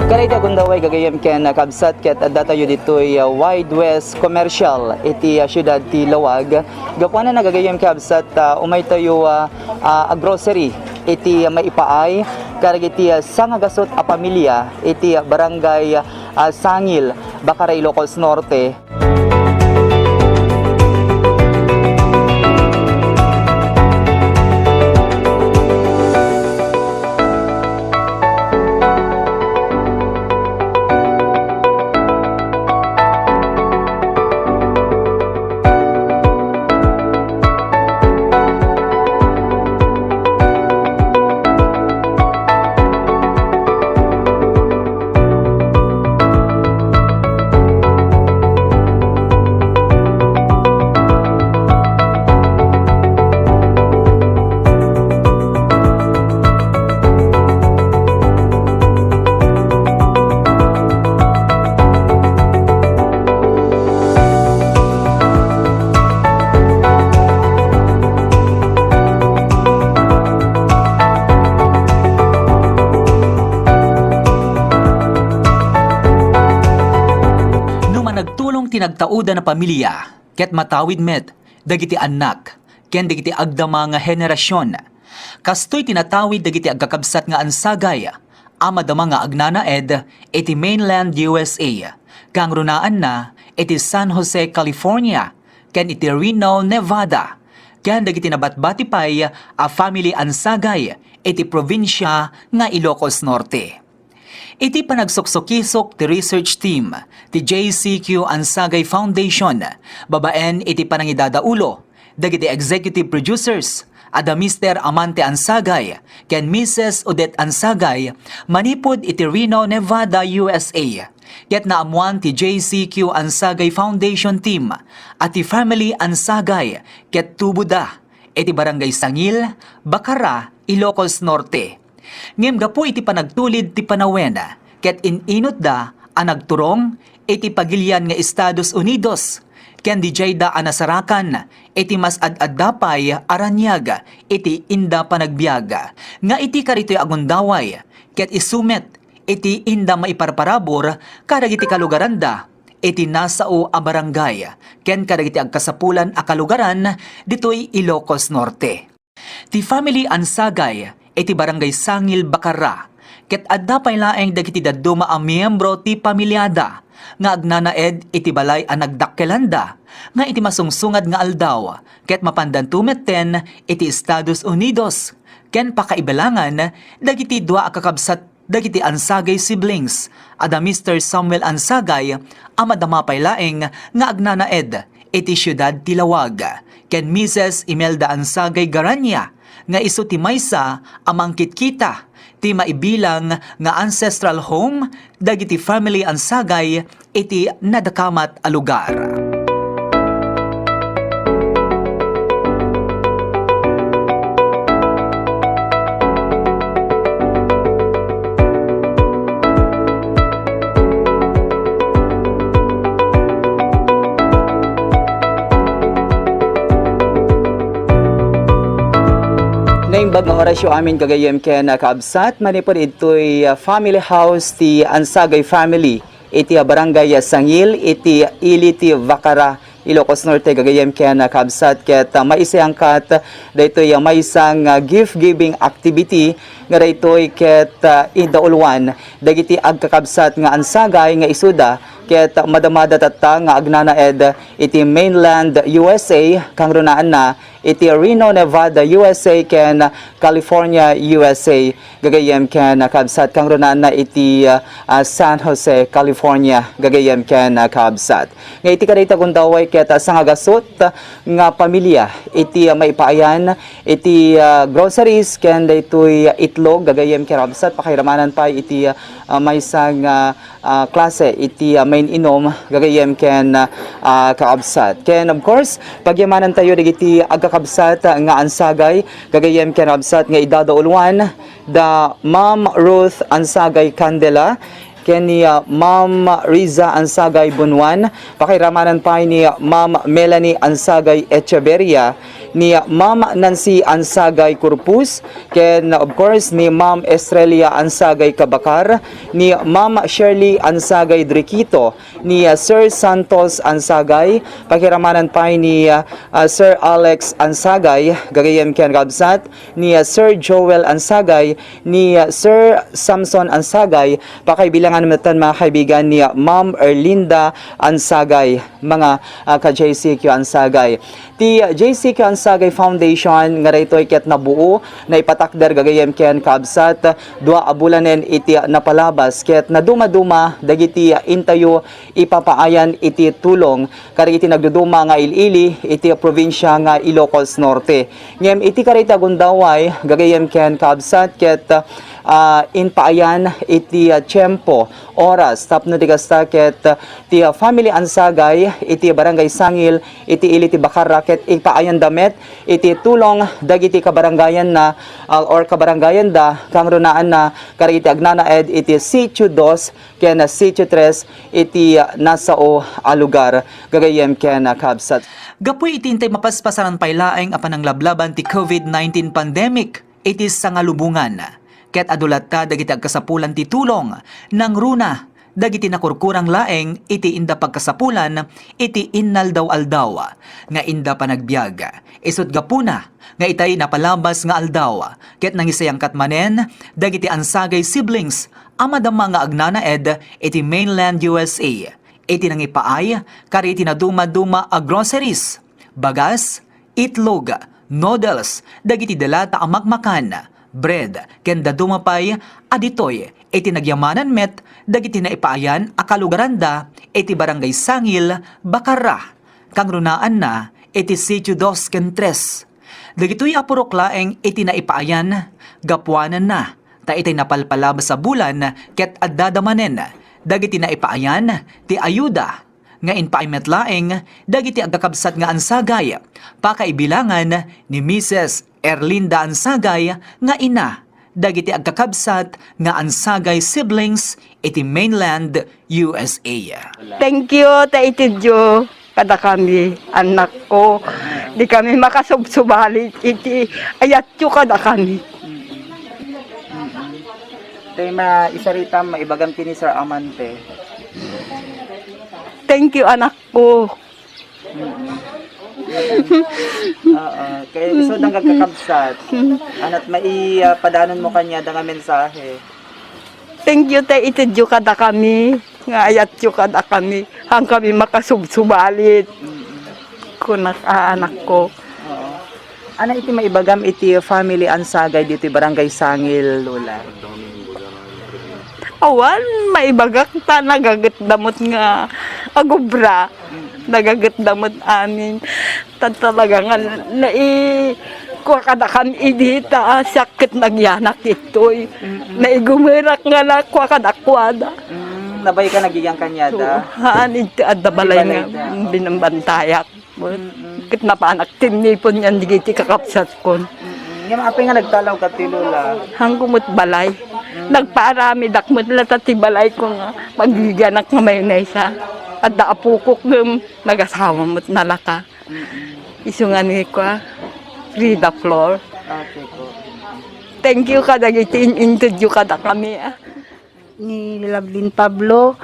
Karay da gundaway gagayem ken kabsat ket adda tayo ditoy Wide West Commercial iti syudad ti Lawag. Gapuan na nagagayem kabsat umay tayo a grocery iti maipaay karagiti sangagasot a pamilya iti barangay Sangil, Bacarra, Ilocos Norte. Tinagtauda na pamilya, ket matawid met, dagiti anak, ken dagiti agdama nga henerasyon. Kastoy tinatawid dagiti agkakabsat nga ansagay, amadama nga agnanaed, iti mainland USA, kang runaan na, iti San Jose, California, ken iti Reno, Nevada, ken dagiti nabatbatipay, a family ansagay, iti probinsya nga Ilocos Norte. Iti panagsuksukisok ti research team ti JCQ Ansagay Foundation, babaen iti panangidadaulo, dagiti executive producers, ada Mr. Amante Ansagay, ken Mrs. Odette Ansagay, manipod iti Reno, Nevada, USA. Ket naamuan ti JCQ Ansagay Foundation team at ti Family Ansagay, ket tubuda, iti barangay Sangil, Bacarra, Ilocos Norte. Ngem gapo iti panagtulid ti panawen, ket ininot da anagturong iti pagilian nga Estados Unidos, ken di jayda anasarakan iti mas ad-addapay aranyag iti inda panagbiag, nga iti karitoy agundaway, ket isumet iti inda maiparparabor kadagiti Kalugaran da iti nasao a barangay, ken kadagiti agkasapulan a kalugaran ditoy Ilocos Norte. Ti Family Ansagay iti barangay Sangil, Bacarra, ket adda pay laeng dagiti dadduma a miyembro ti pamilyada nga agnanaed iti balay a nagdakkelanda nga iti masungsungad nga aldaw ket mapandantumetten iti Estados Unidos, ken pakaibalangan dagiti dua a kakabsat dagiti Ansagay siblings, ada Mr. Samuel Ansagay, amadama pay laeng nga agnanaed iti syudad ti Lawag, ken Mrs. Imelda Ansagay Garanya, nga isu ti maysa amangkit kita ti maibilang nga ancestral home dagiti Family Ansagay iti nadakamat a lugar. Naimbag nga orasyo amin kagayem ken kaabsat manipod ito'y family house ti Ansagay family iti barangay Sangil iti Iti Brgy, Ilocos Norte gagayem ken kaabsat ket maisayangkat daytoy maisang gift giving activity nga daytoy ket idaulwan dagiti agkakabsat nga ansagay nga isuda ket madamada tatta nga agnanaed iti mainland USA kang runaan na iti Reno, Nevada, USA ken California, USA gagayem ken kaabsat kang runaan na iti San Jose, California gagayem ken kaabsat. Nga iti kadayta gundaway ket sangagasot nga pamilya iti maipaayan iti groceries ken daytoy itlog gagayem ken kaabsat pakiramanan pa iti maysang klase iti main inom gagayem ken kaabsat. Ken of course pagyamanan tayo dagiti agkakabsat nga ansagay gagayem ken kaabsat nga idadaulwan da Ma'am Ruth Ansagay Candela ken ni Ma'am Riza Ansagay Bunwan, pakiramanan pa ni Ma'am Melanie Ansagay Echeverria, ni Ma'am Nancy Ansagay Corpus, ken of course ni Ma'am Estrella Ansagay Kabakar, ni Ma'am Shirley Ansagay Driquito, ni Sir Santos Ansagay, pakiramanan pa ni Sir Alex Ansagay, gagayem ken kabsat, ni Sir Joel Ansagay, ni Sir Samson Ansagay, pakaibilangan naman mga kaibigan ni Ma'am Erlinda Ansagay, mga ka-JCQ Ansagay. Ti JCQ Ansagay Foundation nga raytoy ket nabuo na ipatakder gagayem ken kabsat dua abulanen iti napalabas ket naduma-duma dagiti intayo ipapaayan iti tulong kari iti nagduduma nga ilili iti probinsya nga Ilocos Norte. Ngem iti karita gundaway gagayem ken kabsat ket inpaayan iti tiyempo oras tapno ti kasta ket ti family Ansagay iti barangay Sangil iti ili ti Bacarra ket inpaayan damet iti tulong dagiti kabarangayan na or kabarangayan da kang runaan na kari iti agnana ed iti sitio 2 ken sitio 3 iti nasao a lugar gagayem ken kabsat. Gapoy itintay mapaspasaran paylaeng apan ang lablaban ti COVID-19 pandemic iti sangalubungan. Ket adulat ta dagiti agkasapulan ti tulong nang runa dagiti nakurkurang laeng iti inda pagkasapulan iti innal daw aldaw nga inda panagbiag. Isut gapuna nga itay napalabas nga aldaw ket nangisayang katmanen dagiti Ansagay siblings amadama nga agnana ed iti mainland USA. Iti nangipaay kari iti naduma-duma a groceries, bagas, itlog, noodles, dagiti delata a makmakan, bread, ken dadumapay aditoy iti nagyamanan met dagiti naipaayan a Kalugaran Da iti barangay Sangil, Bacarra. Kang runaan na iti sitio 2 ken 3. Dagitoy apurok laeng iti naipaayan gapuanan na ta itay napalpalabas sa bulan ket addadamanen dagiti naipaayan ti ayuda nga inpaimet laeng dagiti agkakabsat nga Ansagay pakaibilangan ni Mrs. Erlinda Ansagay nga ina dagiti agkakabsat nga Ansagay siblings iti mainland USA. Thank you, ta itidyo kada kami, anak ko. Di kami makasubsubali, iti ayatyo kada kami. Tay isarita maibagam kini Sir Amante. Thank you, anak ko. Kaya so dang kakabsat. Anat padanon mo kanya da nga mensahe. Thank you, ta itidyo kada kami. Nga ayatyo kada kami. Hang kami makasubsubalit. Kunak anak ko. Ana iti maibagam iti family Ansagay dito barangay Sangil, Lola. Awan, maibagak ta nagagat damot nga agubra. Nagagat damot amin. Talaga nga kuha kada kami idita sakit nagyanak itoy. Naigumirak nga na kuha kada kwada. Nabay ka nagiging kanyada. Haan iti adda balay nga binambantayak. Kit napanak tinipon yan digiti kakapsat kon. Yung apay nga nagtalaw ka ti Lola. Hangkumot balay. Nagparami dakmot latati balay ko nga magiganak nga mayonesa. At daapukok ng nagasawa mo't nalaka. Iso nga ni ko, Frida Floor. Okay ko. Thank you kadagiti in-interview kada kami. Ni Lablin Pablo,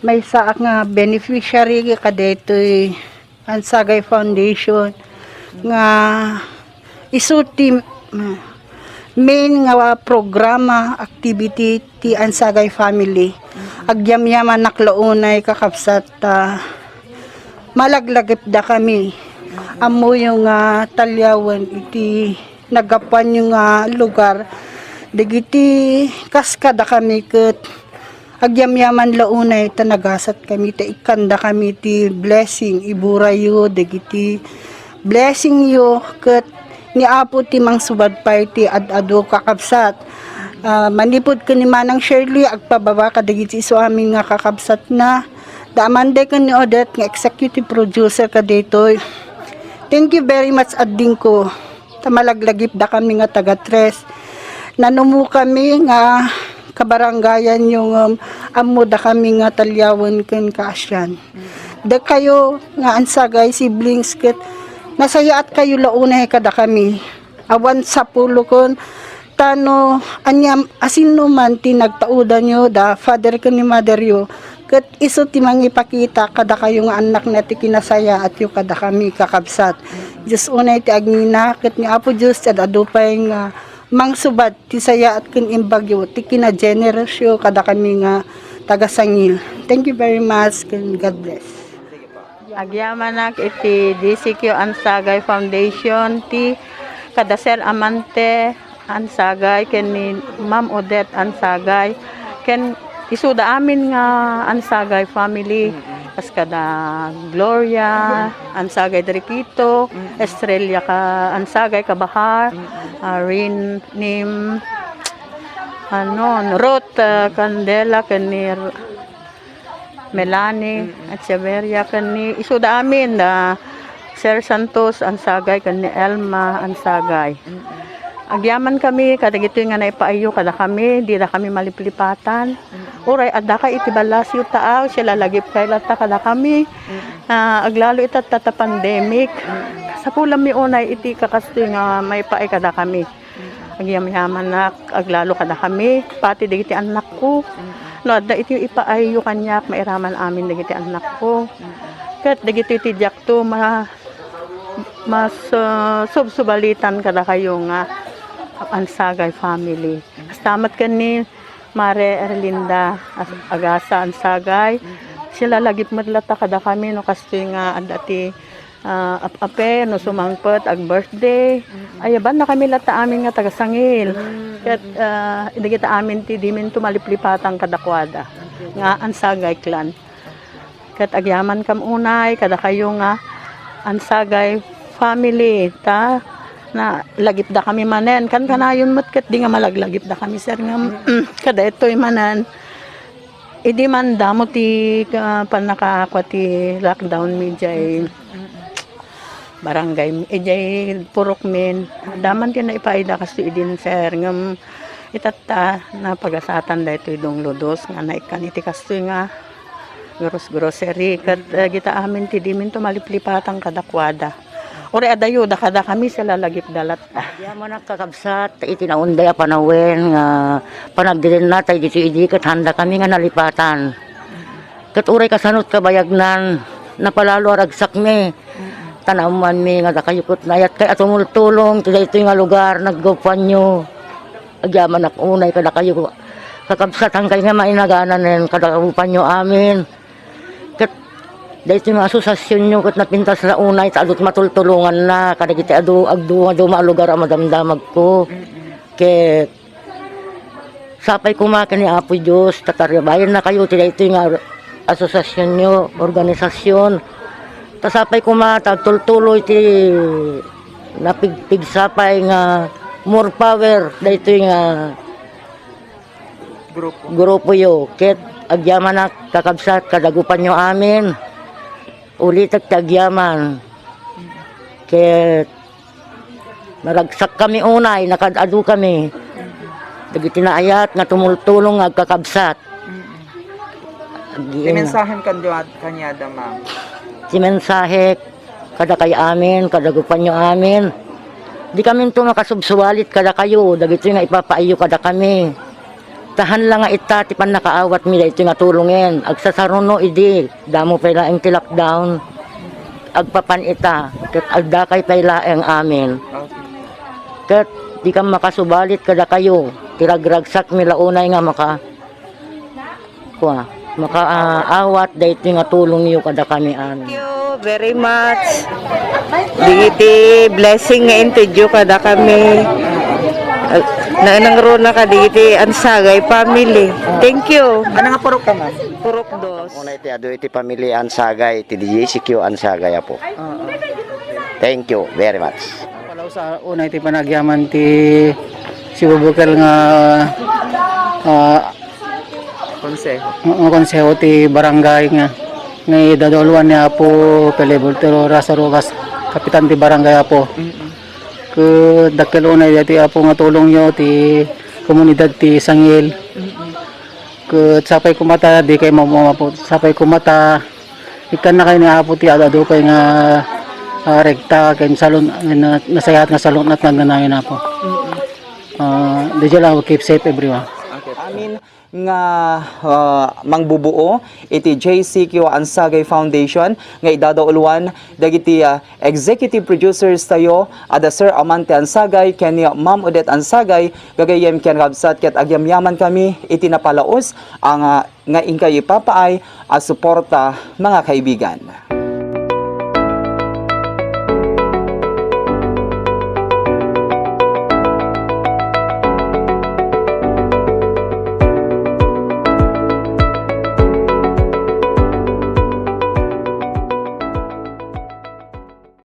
may saak nga beneficiary kadetoy Ansagay Foundation nga isuti main nga programa activity ti Ansagay family. Agyamyaman naklaunay kakapsat malaglagip da kami. Amo yung talyawan iti nagapan yung lugar. Dagiti kaskada kami ket agyamyaman launay tanagasat kami ta ikanda kami ti blessing iburayo dagiti blessing yo ket ni apo ti mangsubad pay ti ad-ado kakabsat. Manipod ka ni Manang Shirley agpababa kadagiti isu amin nga kakabsat na daamanday ka ni Odette nga executive producer kadetoy. Thank you very much adding ko tamalaglagip da kami nga taga Tres. Nanumu kami nga kabarangayan yung amo da kami nga talyawan ken kaasyan. Da kayo nga Ansagay siblings ket nasaya at kayo launay kada kami. Awan sa pulo kon tano anyam asino man ti nagtaudan nyo da father ko ni mother yo. Kat iso ti mangipakita kada kayo nga anak na ti kinasaya at yung kada kami kakabsat. Diyos unay ti agnina kat ni Apo Diyos at adupay nga mangsubat ti saya at kin imbagyo ti kina-generasyo kada kami nga taga Sangil. Thank you very much and God bless. Agyamanak iti DCQ Ansagay Foundation ti kada Sir Amante Ansagay ken ni Ma'am Odette Ansagay ken isuda amin nga Ansagay family kas kada Gloria Ansagay Dripito Estrella ka Ansagay Kabahar Rin Nim Ruth Candela ken ni Melanie at Severia ken ni isuda amin Sir Santos Ansagay ken ni Elma Ansagay. Agyaman kami kadagito nga naipaayo kada kami di na kami maliplipatan. Uray adda ka iti balasyo taaw sila lagip kay lata kada kami. Aglalo itat tata pandemic. Sa pulam mi unay iti kakasto nga may paay kada kami. Agyaman nak aglalo kada kami pati digiti anak ko. No adda iti ipaayo kanyak mairaman amin digiti anak ko. Ket digiti tidyak to mas subsubalitan kada kayo nga Ansagay family. Kastamat ka ni Mare Erlinda Agasa Ansagay. Sila lagip madlata kada kami no kasi nga adati ape no sumangpet ag birthday. Ayaban na kami lata amin nga taga Sangil. Ket idagita amin ti dimin tumaliplipatang kadakwada nga Ansagay clan. Ket agyaman kam unay kada kayo nga Ansagay family ta na lagip da kami manen kan kanayon met ket di nga malaglagip da kami sir nga kada itoy manan idi man damo ti panakaakwa ti lockdown mi jay barangay jay purok men daman ti na ipaida kasi idin sir ngam itatta na pagasatan da itoy dong lodos nga naikan iti kastoy nga grocery ket gita amin ti dimin to maliplipatang kadakwada. Ore adayo da kada kami sila lagip dalat. Ya mo nakakabsat iti naunday a panawen nga panagdiren natay dito idi ket handa kami nga nalipatan. Ket uray kasanot kabayagnan napalalo ragsak mi. Tanaman mi nga dakayukot nayat kay atumultulong ti daytoy nga lugar naggopanyo. Agyaman ak unay kada kayo kakabsat hangkay nga mainaganan nen kada upanyo amin. Dahil yung asosasyon nyo kat napintas na unay ta adot matultulungan na kadagiti adu maalugar ang madamdamag ko ket sapay kumakan ni Apo Diyos tataryabayan na kayo dahil ito yung asosasyon nyo organisasyon tasapay kumatag tultuloy ti napigpig sapay nga more power dahil ito yung grupo yo ket agyaman na kakabsat kadagupan nyo amin ulit at tagyaman ket naragsak kami unay nakadado kami dagiti naayat nga tumultulong nga kakabsat Di mensahem kanya da ma'am. si mensahe kada kay amin kadagupan nyo amin di kami ito makasubsuwalit kada kayo dagiti nga ipapaayo kada kami tahan lang nga ita ti pan nakaawat mi daytoy nga tulungen agsasaruno idi damo pa laeng ti lockdown agpapan ita ket agdakay pa laeng amin ket di ka makasubalit kada kayo tiragragsak mi launay nga makaawat daytoy nga tulong niyo kada kami amin. Thank you very much. Digiti blessing nga intudio kada kami. Nanangro na kaditi Ansagay family. Thank you. Ano nga purok ka ma'am? Purok dos. Una iti pamilya Ansagay, iti DCQ Ansagay po. Thank you very much. Palaw sa una iti panagyaman ti si Bubukal nga konseho ti barangay nga idadolwan ni Apo Pelebultero Rasarugas kapitan ti barangay Apo. Dakkel unay ti Apo nga tulong nyo ti komunidad ti Sangil. Sapay kumata di kay sapay kumata ikan na kay ni Apo ti adado kay nga rekta kay salon nasayat nga salon at naganayon na po. Di lang keep safe everyone. Okay. Amin nga mangbubuo iti JCQ Ansagay Foundation nga idadauluan dagiti executive producers tayo ada Sir Amante Ansagay ken Ma'am Odette Ansagay gagayem ken kabsat ket agyamyaman kami iti napalaos ang nga ingkay ipapaay as suporta mga kaibigan.